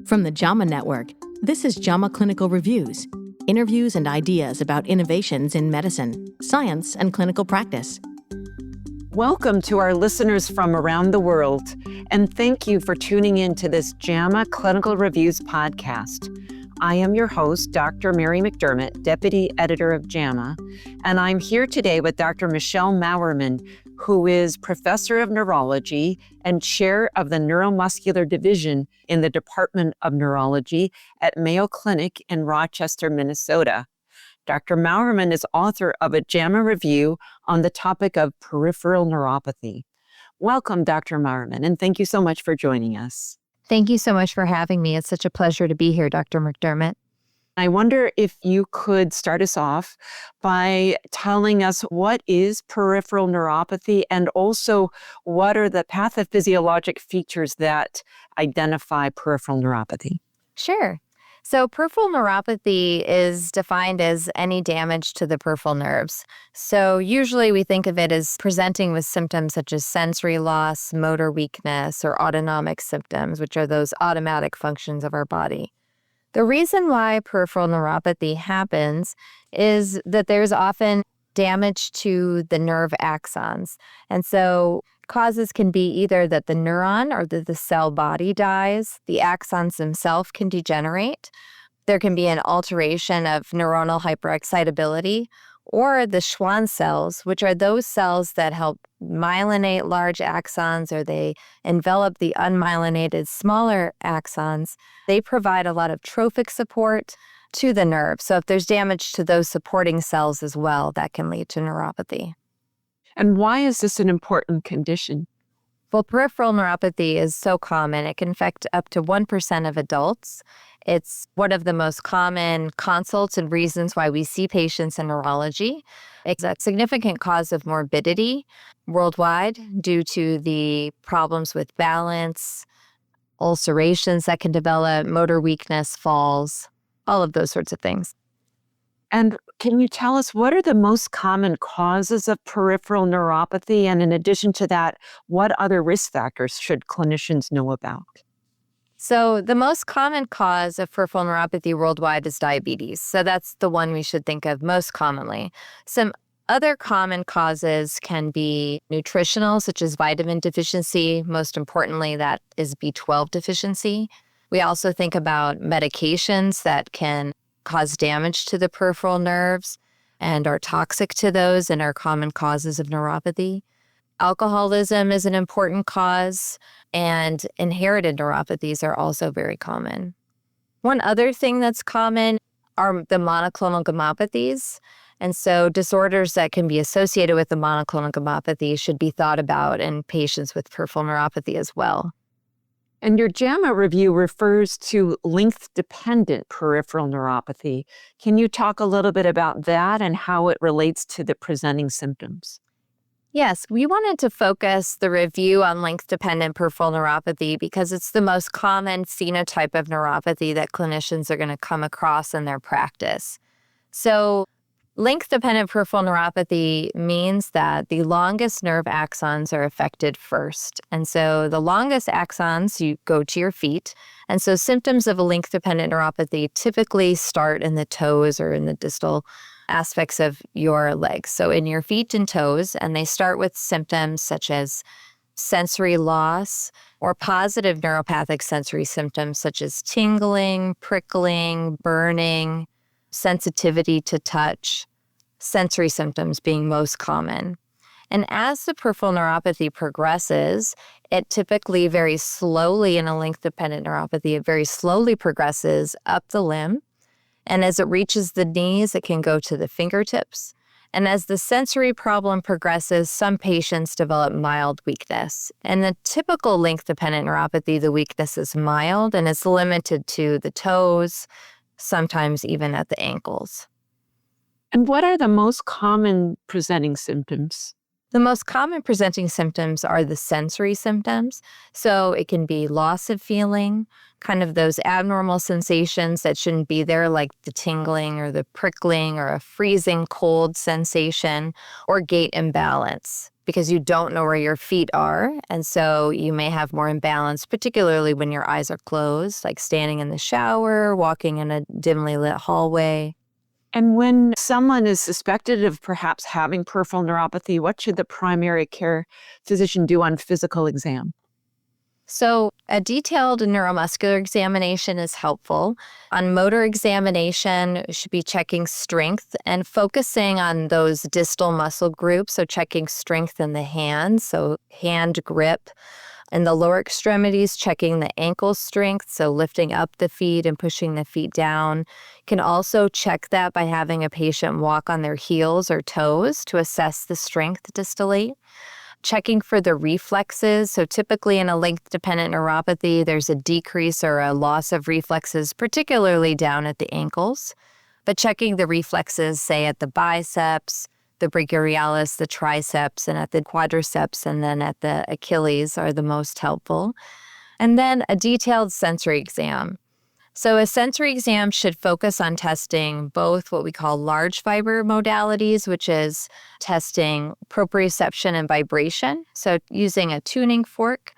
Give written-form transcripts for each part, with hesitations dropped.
From the JAMA Network, this is JAMA Clinical Reviews, interviews and ideas about innovations in medicine, science, and clinical practice. Welcome to our listeners from around the world, and thank you for tuning in to this JAMA Clinical Reviews podcast. I am your host, Dr. Mary McDermott, Deputy Editor of JAMA, and I'm here today with Dr. Michelle Mauermann, who is Professor of Neurology and Chair of the Neuromuscular Division in the Department of Neurology at Mayo Clinic in Rochester, Minnesota. Dr. Mauermann is author of a JAMA review on the topic of peripheral neuropathy. Welcome, Dr. Mauermann, and thank you so much for joining us. Thank you so much for having me. It's such a pleasure to be here, Dr. McDermott. I wonder if you could start us off by telling us what is peripheral neuropathy and also what are the pathophysiologic features that identify peripheral neuropathy? Sure. So peripheral neuropathy is defined as any damage to the peripheral nerves. So usually we think of it as presenting with symptoms such as sensory loss, motor weakness, or autonomic symptoms, which are those automatic functions of our body. The reason why peripheral neuropathy happens is that there's often damage to the nerve axons. And so causes can be either that the neuron or that the cell body dies, the axons themselves can degenerate, there can be an alteration of neuronal hyperexcitability, or the Schwann cells, which are those cells that help myelinate large axons or they envelop the unmyelinated smaller axons. They provide a lot of trophic support to the nerve. So if there's damage to those supporting cells as well, that can lead to neuropathy. And why is this an important condition? Well, peripheral neuropathy is so common. It can affect up to 1% of adults. It's one of the most common consults and reasons why we see patients in neurology. It's a significant cause of morbidity worldwide due to the problems with balance, ulcerations that can develop, motor weakness, falls, all of those sorts of things. And can you tell us what are the most common causes of peripheral neuropathy? And in addition to that, what other risk factors should clinicians know about? So the most common cause of peripheral neuropathy worldwide is diabetes. So that's the one we should think of most commonly. Some other common causes can be nutritional, such as vitamin deficiency. Most importantly, that is B12 deficiency. We also think about medications that can cause damage to the peripheral nerves and are toxic to those and are common causes of neuropathy. Alcoholism is an important cause, and inherited neuropathies are also very common. One other thing that's common are the monoclonal gammopathies. And so disorders that can be associated with the monoclonal gammopathy should be thought about in patients with peripheral neuropathy as well. And your JAMA review refers to length-dependent peripheral neuropathy. Can you talk a little bit about that and how it relates to the presenting symptoms? Yes, we wanted to focus the review on length-dependent peripheral neuropathy because it's the most common phenotype of neuropathy that clinicians are going to come across in their practice. So length-dependent peripheral neuropathy means that the longest nerve axons are affected first. And so the longest axons, you go to your feet. And so symptoms of a length-dependent neuropathy typically start in the toes or in the distal aspects of your legs. So in your feet and toes, and they start with symptoms such as sensory loss or positive neuropathic sensory symptoms such as tingling, prickling, burning, sensitivity to touch, sensory symptoms being most common. And as the peripheral neuropathy progresses, it typically very slowly in a length-dependent neuropathy, it very slowly progresses up the limb. And as it reaches the knees, it can go to the fingertips. And as the sensory problem progresses, some patients develop mild weakness. In the typical length-dependent neuropathy, the weakness is mild and it's limited to the toes, sometimes even at the ankles. And what are the most common presenting symptoms? The most common presenting symptoms are the sensory symptoms. So it can be loss of feeling, kind of those abnormal sensations that shouldn't be there, like the tingling or the prickling or a freezing cold sensation, or gait imbalance. because you don't know where your feet are. And so you may have more imbalance, particularly when your eyes are closed, like standing in the shower, walking in a dimly lit hallway. And when someone is suspected of perhaps having peripheral neuropathy, what should the primary care physician do on physical exam? So a detailed neuromuscular examination is helpful. On motor examination, you should be checking strength and focusing on those distal muscle groups. So checking strength in the hands, so hand grip. In the lower extremities, checking the ankle strength, so lifting up the feet and pushing the feet down. You can also check that by having a patient walk on their heels or toes to assess the strength distally. Checking for the reflexes. So typically in a length-dependent neuropathy, there's a decrease or a loss of reflexes, particularly down at the ankles. But checking the reflexes, say at the biceps, the brachioradialis, the triceps, and at the quadriceps, and then at the Achilles are the most helpful. And then a detailed sensory exam. So a sensory exam should focus on testing both what we call large fiber modalities, which is testing proprioception and vibration. So using a tuning fork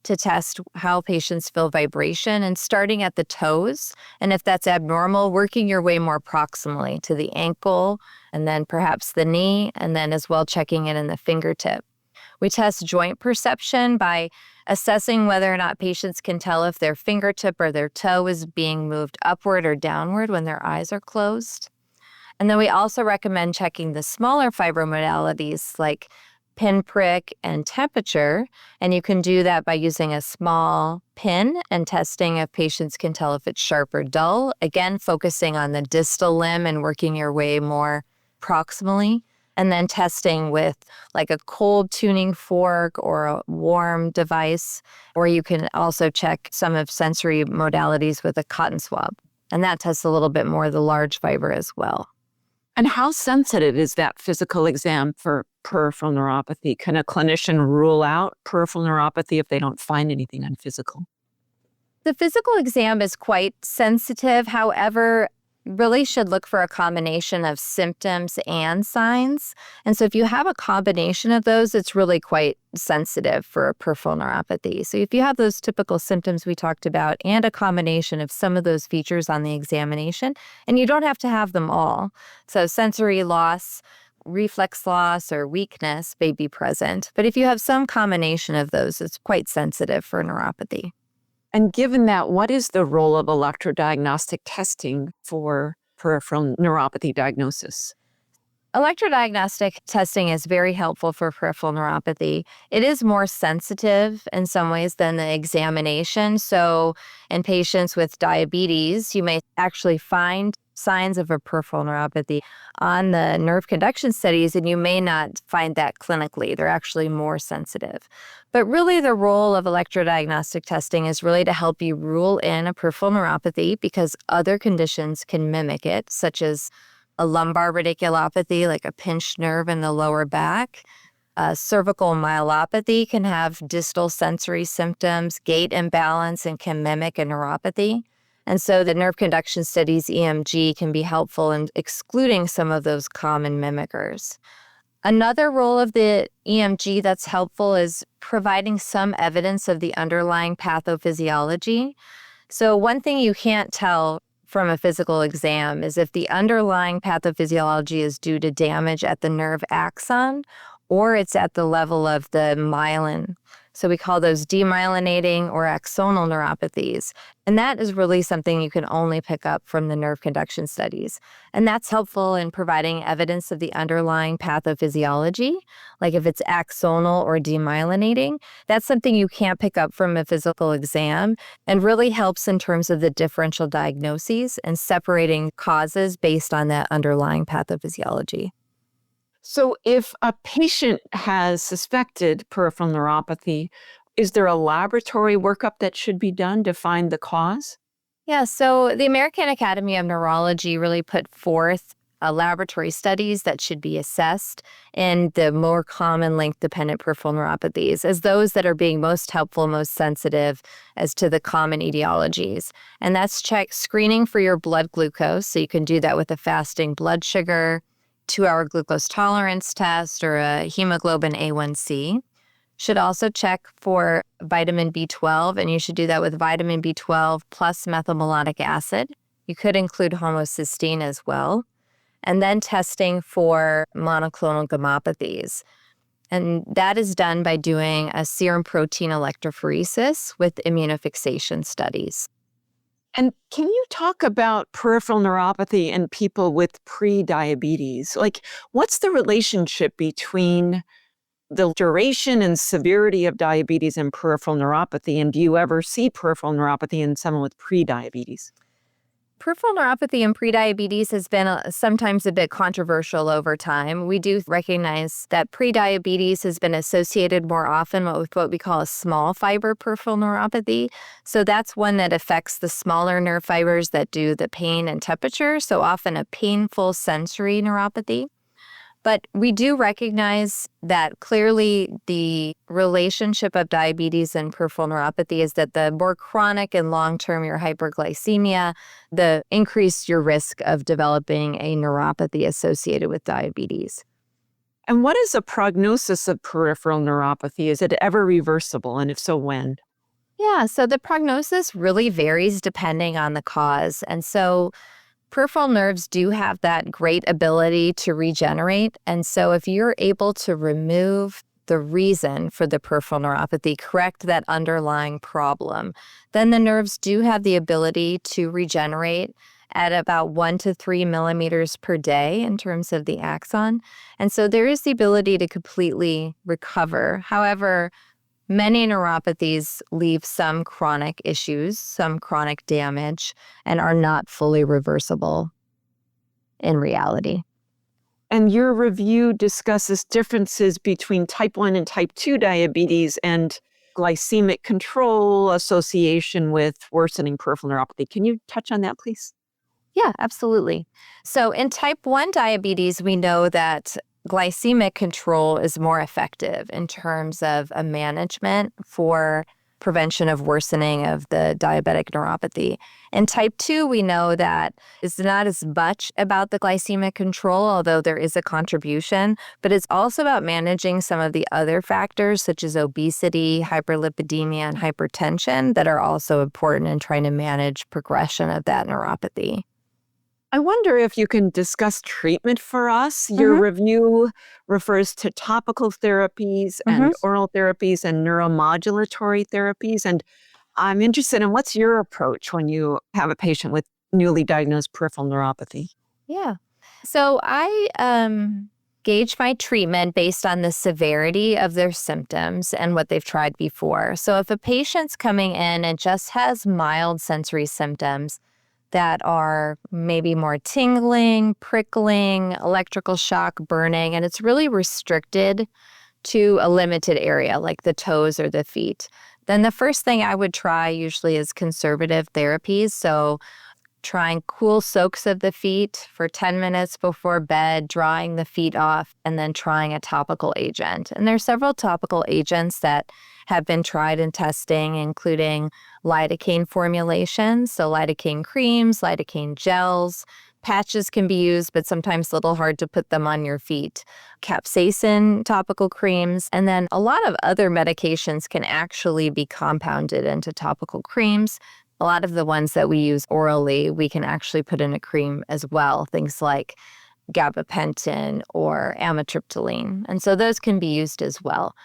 to test how patients feel vibration and starting at the toes. And if that's abnormal, working your way more proximally to the ankle and then perhaps the knee, and then as well checking it in the fingertip. We test joint perception by assessing whether or not patients can tell if their fingertip or their toe is being moved upward or downward when their eyes are closed. And then we also recommend checking the smaller fiber modalities like pinprick and temperature. And you can do that by using a small pin and testing if patients can tell if it's sharp or dull. Again, focusing on the distal limb and working your way more proximally. And then testing with like a cold tuning fork or a warm device, or you can also check some of sensory modalities with a cotton swab. And that tests a little bit more the large fiber as well. And how sensitive is that physical exam for peripheral neuropathy? Can a clinician rule out peripheral neuropathy if they don't find anything on physical? The physical exam is quite sensitive. However, really should look for a combination of symptoms and signs. And so if you have a combination of those, it's really quite sensitive for a peripheral neuropathy. So if you have those typical symptoms we talked about and a combination of some of those features on the examination, and you don't have to have them all. So sensory loss, reflex loss, or weakness may be present. But if you have some combination of those, it's quite sensitive for neuropathy. And given that, what is the role of electrodiagnostic testing for peripheral neuropathy diagnosis? Electrodiagnostic testing is very helpful for peripheral neuropathy. It is more sensitive in some ways than the examination. So in patients with diabetes, you may actually find signs of a peripheral neuropathy on the nerve conduction studies, and you may not find that clinically. They're actually more sensitive. But really the role of electrodiagnostic testing is really to help you rule in a peripheral neuropathy because other conditions can mimic it, such as a lumbar radiculopathy, like a pinched nerve in the lower back. Cervical myelopathy can have distal sensory symptoms, gait imbalance, and can mimic a neuropathy. And so the nerve conduction studies, EMG, can be helpful in excluding some of those common mimickers. Another role of the EMG that's helpful is providing some evidence of the underlying pathophysiology. So one thing you can't tell from a physical exam is if the underlying pathophysiology is due to damage at the nerve axon or it's at the level of the myelin. So we call those demyelinating or axonal neuropathies. And that is really something you can only pick up from the nerve conduction studies. And that's helpful in providing evidence of the underlying pathophysiology. Like if it's axonal or demyelinating, that's something you can't pick up from a physical exam and really helps in terms of the differential diagnoses and separating causes based on that underlying pathophysiology. So if a patient has suspected peripheral neuropathy, is there a laboratory workup that should be done to find the cause? Yeah, so the American Academy of Neurology really put forth laboratory studies that should be assessed in the more common length-dependent peripheral neuropathies as those that are being most helpful, most sensitive as to the common etiologies. And that's screening for your blood glucose. So you can do that with a fasting blood sugar, 2-hour glucose tolerance test or a hemoglobin A1C. Should also check for vitamin B12, and you should do that with vitamin B12 plus methylmalonic acid. You could include homocysteine as well. And then testing for monoclonal gammopathies. And that is done by doing a serum protein electrophoresis with immunofixation studies. And can you talk about peripheral neuropathy in people with pre-diabetes? Like, what's the relationship between the duration and severity of diabetes and peripheral neuropathy? And do you ever see peripheral neuropathy in someone with pre-diabetes? Peripheral neuropathy and prediabetes has been sometimes a bit controversial over time. We do recognize that prediabetes has been associated more often with what we call a small fiber peripheral neuropathy. So that's one that affects the smaller nerve fibers that do the pain and temperature, so often a painful sensory neuropathy. But we do recognize that clearly the relationship of diabetes and peripheral neuropathy is that the more chronic and long-term your hyperglycemia, the increased your risk of developing a neuropathy associated with diabetes. And what is a prognosis of peripheral neuropathy? Is it ever reversible? And if so, when? Yeah, so the prognosis really varies depending on the cause. And so peripheral nerves do have that great ability to regenerate. And so if you're able to remove the reason for the peripheral neuropathy, correct that underlying problem, then the nerves do have the ability to regenerate at about 1 to 3 millimeters per day in terms of the axon. And so there is the ability to completely recover. However, many neuropathies leave some chronic issues, some chronic damage, and are not fully reversible in reality. And your review discusses differences between type 1 and type 2 diabetes and glycemic control association with worsening peripheral neuropathy. Can you touch on that, please? Yeah, absolutely. So in type 1 diabetes, we know that glycemic control is more effective in terms of a management for prevention of worsening of the diabetic neuropathy. In type 2, we know that it's not as much about the glycemic control, although there is a contribution, but it's also about managing some of the other factors such as obesity, hyperlipidemia, and hypertension that are also important in trying to manage progression of that neuropathy. I wonder if you can discuss treatment for us. Your review refers to topical therapies and oral therapies and neuromodulatory therapies. And I'm interested in what's your approach when you have a patient with newly diagnosed peripheral neuropathy? Yeah. So I gauge my treatment based on the severity of their symptoms and what they've tried before. So if a patient's coming in and just has mild sensory symptoms that are maybe more tingling, prickling, electrical shock, burning, and it's really restricted to a limited area like the toes or the feet, then the first thing I would try usually is conservative therapies. So trying cool soaks of the feet for 10 minutes before bed, drying the feet off, and then trying a topical agent. And there's several topical agents that have been tried in testing, including lidocaine formulations, so lidocaine creams, lidocaine gels. Patches can be used, but sometimes a little hard to put them on your feet. Capsaicin topical creams, and then a lot of other medications can actually be compounded into topical creams. A lot of the ones that we use orally, we can actually put in a cream as well, things like gabapentin or amitriptyline. And so those can be used as well.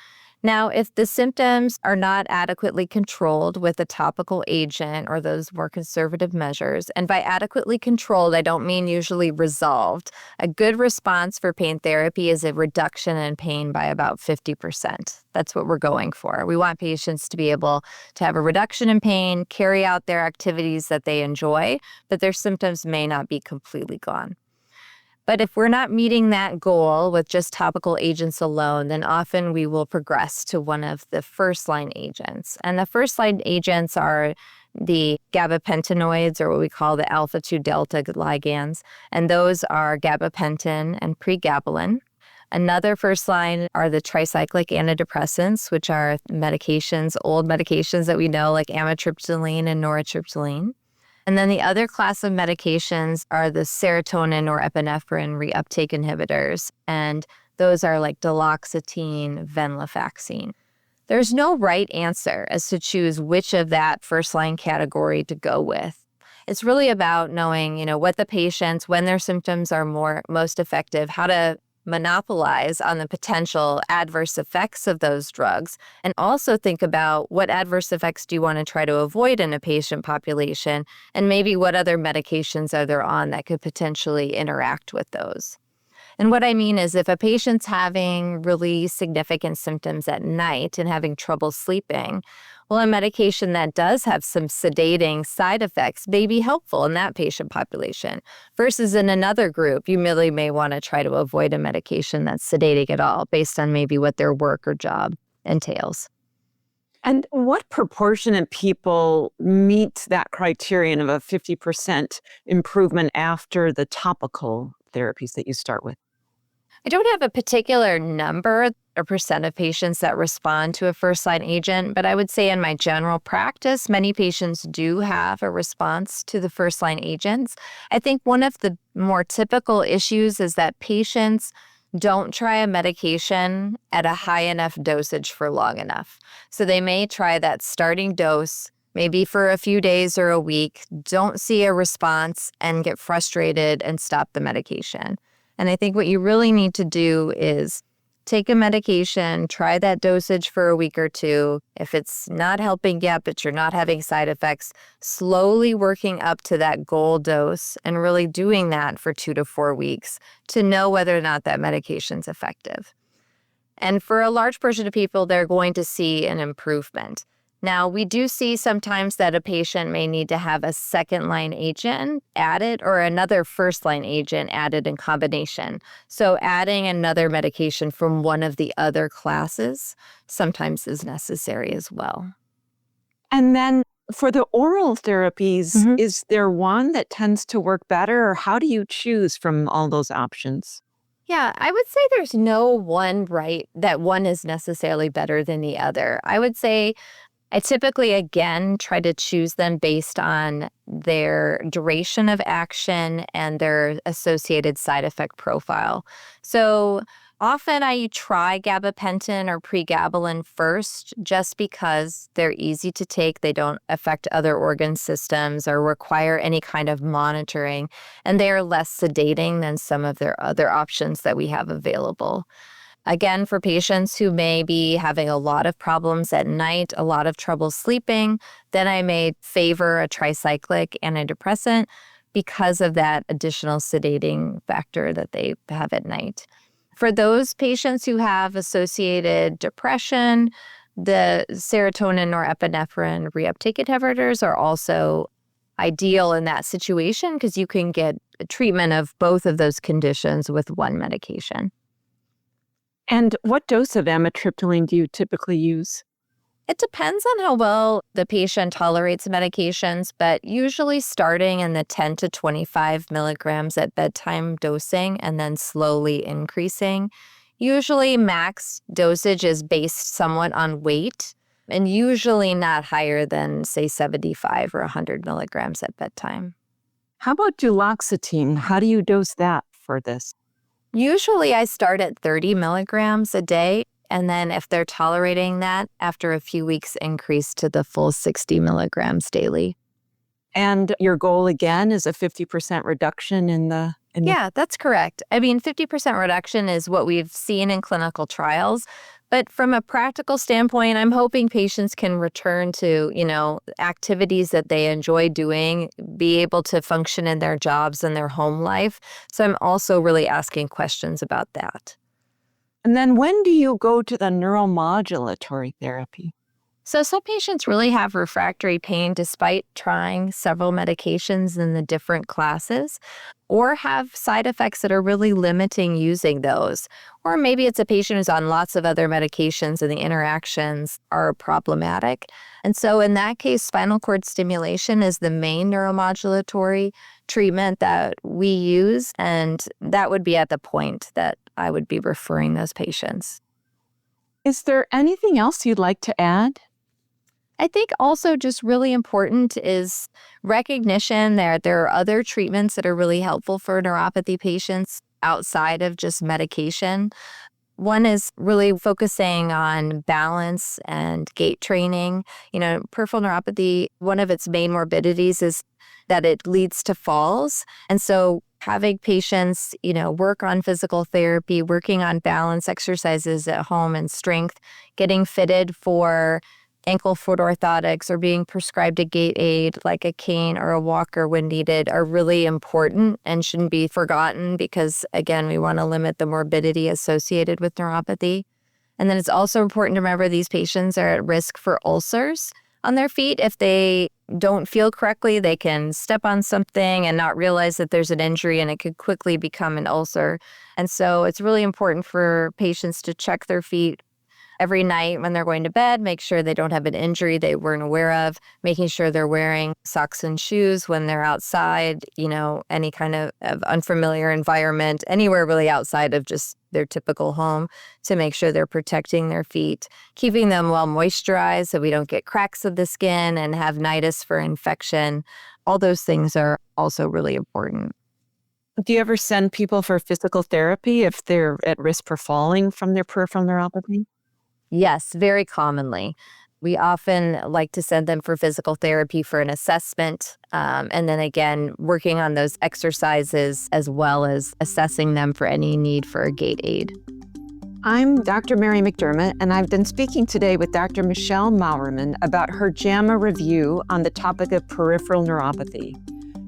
Now, if the symptoms are not adequately controlled with a topical agent or those more conservative measures, and by adequately controlled, I don't mean usually resolved, a good response for pain therapy is a reduction in pain by about 50%. That's what we're going for. We want patients to be able to have a reduction in pain, carry out their activities that they enjoy, but their symptoms may not be completely gone. But if we're not meeting that goal with just topical agents alone, then often we will progress to one of the first-line agents. And the first-line agents are the gabapentinoids, or what we call the alpha-2 delta ligands, and those are gabapentin and pregabalin. Another first line are the tricyclic antidepressants, which are medications, old medications that we know, like amitriptyline and nortriptyline. And then the other class of medications are the serotonin or epinephrine reuptake inhibitors. And those are like duloxetine, venlafaxine. There's no right answer as to choose which of that first-line category to go with. It's really about knowing, what the patients, when their symptoms are most effective, how to monopolize on the potential adverse effects of those drugs, and also think about what adverse effects do you want to try to avoid in a patient population, and maybe what other medications are there on that could potentially interact with those. And what I mean is if a patient's having really significant symptoms at night and having trouble sleeping, well, a medication that does have some sedating side effects may be helpful in that patient population. Versus in another group, you really may want to try to avoid a medication that's sedating at all based on maybe what their work or job entails. And what proportion of people meet that criterion of a 50% improvement after the topical therapies that you start with? I don't have a particular number or percent of patients that respond to a first-line agent, but I would say in my general practice, many patients do have a response to the first-line agents. I think one of the more typical issues is that patients don't try a medication at a high enough dosage for long enough. So they may try that starting dose maybe for a few days or a week, don't see a response, and get frustrated and stop the medication. And I think what you really need to do is take a medication, try that dosage for a week or two. If it's not helping yet, but you're not having side effects, slowly working up to that goal dose and really doing that for 2 to 4 weeks to know whether or not that medication's effective. And for a large portion of people, they're going to see an improvement. Now, we do see sometimes that a patient may need to have a second-line agent added or another first-line agent added in combination. So adding another medication from one of the other classes sometimes is necessary as well. And then for the oral therapies, is there one that tends to work better, or how do you choose from all those options? Yeah, I would say there's no one that one is necessarily better than the other. I would say I typically, again, try to choose them based on their duration of action and their associated side effect profile. So often I try gabapentin or pregabalin first just because they're easy to take. They don't affect other organ systems or require any kind of monitoring, and they are less sedating than some of their other options that we have available. Again, for patients who may be having a lot of problems at night, a lot of trouble sleeping, then I may favor a tricyclic antidepressant because of that additional sedating factor that they have at night. For those patients who have associated depression, the serotonin or epinephrine reuptake inhibitors are also ideal in that situation because you can get treatment of both of those conditions with one medication. And what dose of amitriptyline do you typically use? It depends on how well the patient tolerates medications, but usually starting in the 10 to 25 milligrams at bedtime dosing and then slowly increasing. Usually max dosage is based somewhat on weight and usually not higher than, say, 75 or 100 milligrams at bedtime. How about duloxetine? How do you dose that for this? Usually I start at 30 milligrams a day, and then if they're tolerating that, after a few weeks, increase to the full 60 milligrams daily. And your goal, again, is a 50% reduction in the... Yeah, that's correct. I mean, 50% reduction is what we've seen in clinical trials. But from a practical standpoint, I'm hoping patients can return to, activities that they enjoy doing, be able to function in their jobs and their home life. So I'm also really asking questions about that. And then when do you go to the neuromodulatory therapy? So some patients really have refractory pain despite trying several medications in the different classes, or have side effects that are really limiting using those. Or maybe it's a patient who's on lots of other medications and the interactions are problematic. And so in that case, spinal cord stimulation is the main neuromodulatory treatment that we use, and that would be at the point that I would be referring those patients. Is there anything else you'd like to add? I think also just really important is recognition that there are other treatments that are really helpful for neuropathy patients outside of just medication. One is really focusing on balance and gait training. Peripheral neuropathy, one of its main morbidities is that it leads to falls. And so having patients, work on physical therapy, working on balance exercises at home and strength, getting fitted for ankle foot orthotics or being prescribed a gait aid like a cane or a walker when needed are really important and shouldn't be forgotten because, again, we want to limit the morbidity associated with neuropathy. And then it's also important to remember these patients are at risk for ulcers on their feet. If they don't feel correctly, they can step on something and not realize that there's an injury and it could quickly become an ulcer. And so it's really important for patients to check their feet every night when they're going to bed, make sure they don't have an injury they weren't aware of, making sure they're wearing socks and shoes when they're outside, any kind of unfamiliar environment, anywhere really outside of just their typical home to make sure they're protecting their feet, keeping them well moisturized so we don't get cracks of the skin and have nidus for infection. All those things are also really important. Do you ever send people for physical therapy if they're at risk for falling from their peripheral neuropathy? Yes, very commonly. We often like to send them for physical therapy for an assessment, and then again, working on those exercises as well as assessing them for any need for a gait aid. I'm Dr. Mary McDermott, and I've been speaking today with Dr. Michelle Mauermann about her JAMA review on the topic of peripheral neuropathy.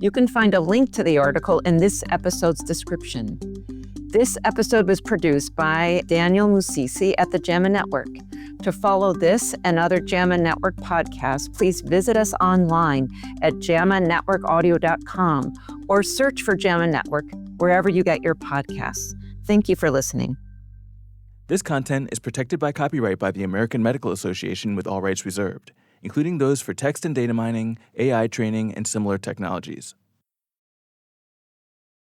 You can find a link to the article in this episode's description. This episode was produced by Daniel Musisi at the JAMA Network. To follow this and other JAMA Network podcasts, please visit us online at jamanetworkaudio.com or search for JAMA Network wherever you get your podcasts. Thank you for listening. This content is protected by copyright by the American Medical Association with all rights reserved, including those for text and data mining, AI training, and similar technologies.